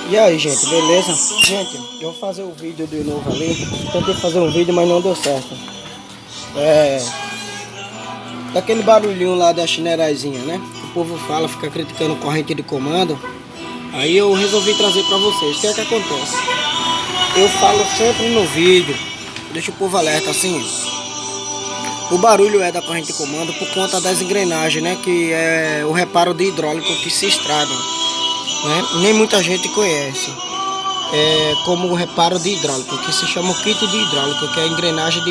E aí, gente, beleza? Gente, eu vou fazer o vídeo de novo ali. Tentei fazer um vídeo, mas não deu certo. Daquele barulhinho lá da chinelazinha, né? O povo fala, fica criticando corrente de comando. Aí eu resolvi trazer pra vocês. O que é que acontece? Eu falo sempre no vídeo, deixa o povo alerta assim. O barulho é da corrente de comando por conta das engrenagens, né? Que é o reparo de hidráulico que se estragam, né? Nem muita gente conhece. Como o reparo de hidráulico, que se chama o kit de hidráulico, que é a engrenagem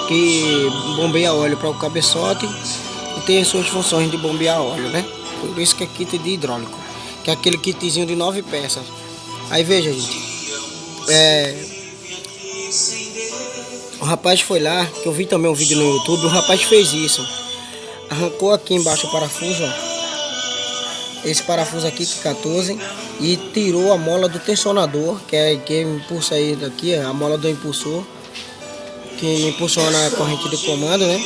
que bombeia óleo para o cabeçote e tem as suas funções de bombear óleo, né? Por isso que é kit de hidráulico, que é aquele kitzinho de 9 peças. Aí veja, gente, o rapaz foi lá, que eu vi também um vídeo no YouTube, o rapaz fez isso, arrancou aqui embaixo o parafuso, ó. Esse parafuso aqui que 14 e tirou a mola do tensionador, que impulsa aí daqui, a mola do impulsor, que impulsiona a corrente de comando, né?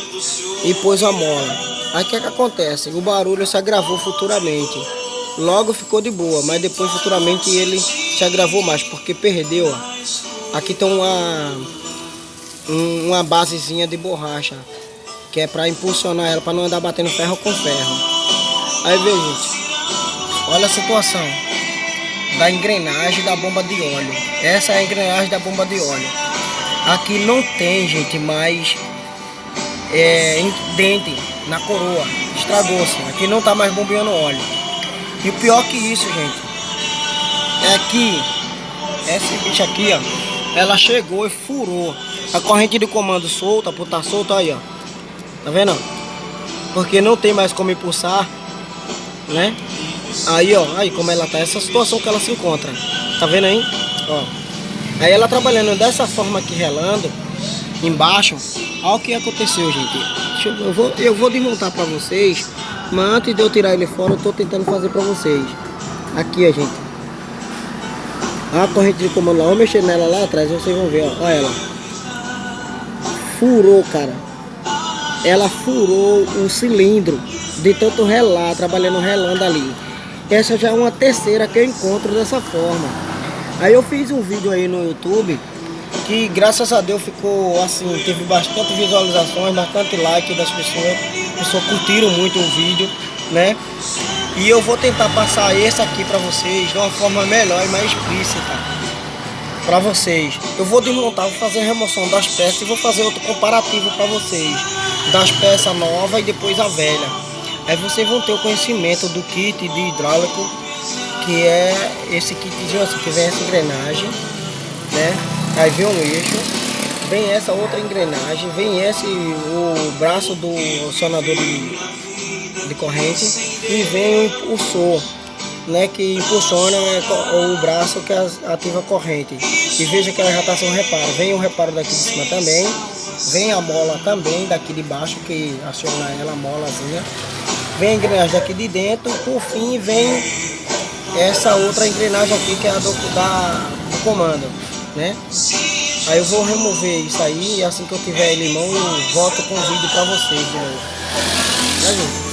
E pôs a mola. Aí o que é que acontece? O barulho se agravou futuramente. Logo ficou de boa, mas depois futuramente ele se agravou mais, porque perdeu, ó. Aqui tem uma basezinha de borracha, que é para impulsionar ela, para não andar batendo ferro com ferro. Aí veja, gente. Olha a situação da engrenagem da bomba de óleo. Essa é a engrenagem da bomba de óleo. Aqui não tem, gente, mais dente na coroa. Estragou-se. Aqui não tá mais bombeando óleo. E o pior que isso, gente, é que essa bicha aqui, ó, ela chegou e furou a corrente de comando solta, por estar solta aí, ó. Tá vendo? Porque não tem mais como impulsar, né? Aí, ó, aí como ela tá, essa situação que ela se encontra. Tá vendo aí? Ó. Aí ela trabalhando dessa forma aqui, relando embaixo. Olha o que aconteceu, gente. Eu vou desmontar pra vocês, mas antes de eu tirar ele fora, eu tô tentando fazer pra vocês. Aqui, ó, gente. A corrente de comando lá, vou mexer nela lá atrás, vocês vão ver, ó. Olha ela. Furou, cara. Ela furou o cilindro de tanto relar, relando ali. Essa já é uma terceira que eu encontro dessa forma. Aí eu fiz um vídeo aí no YouTube que graças a Deus ficou assim, teve bastante visualizações, bastante like das pessoas. As pessoas curtiram muito o vídeo, né? E eu vou tentar passar esse aqui para vocês de uma forma melhor e mais explícita para vocês. Eu vou desmontar, vou fazer a remoção das peças e vou fazer outro comparativo para vocês das peças novas e depois a velha. Aí vocês vão ter o conhecimento do kit de hidráulico, que é esse kitzinho assim, que vem essa engrenagem, né? Aí vem um eixo, vem essa outra engrenagem, vem o braço do acionador de corrente e vem o impulsor, né? Que impulsiona o braço que ativa a corrente. E veja que ela já está sem um reparo. Vem o reparo daqui de cima também, vem a mola também daqui de baixo que aciona ela, a molazinha. Vem a engrenagem aqui de dentro, por fim vem essa outra engrenagem aqui que é a do comando, né? Aí eu vou remover isso aí e assim que eu tiver ele em mão eu volto com o vídeo pra vocês de novo. Né, gente?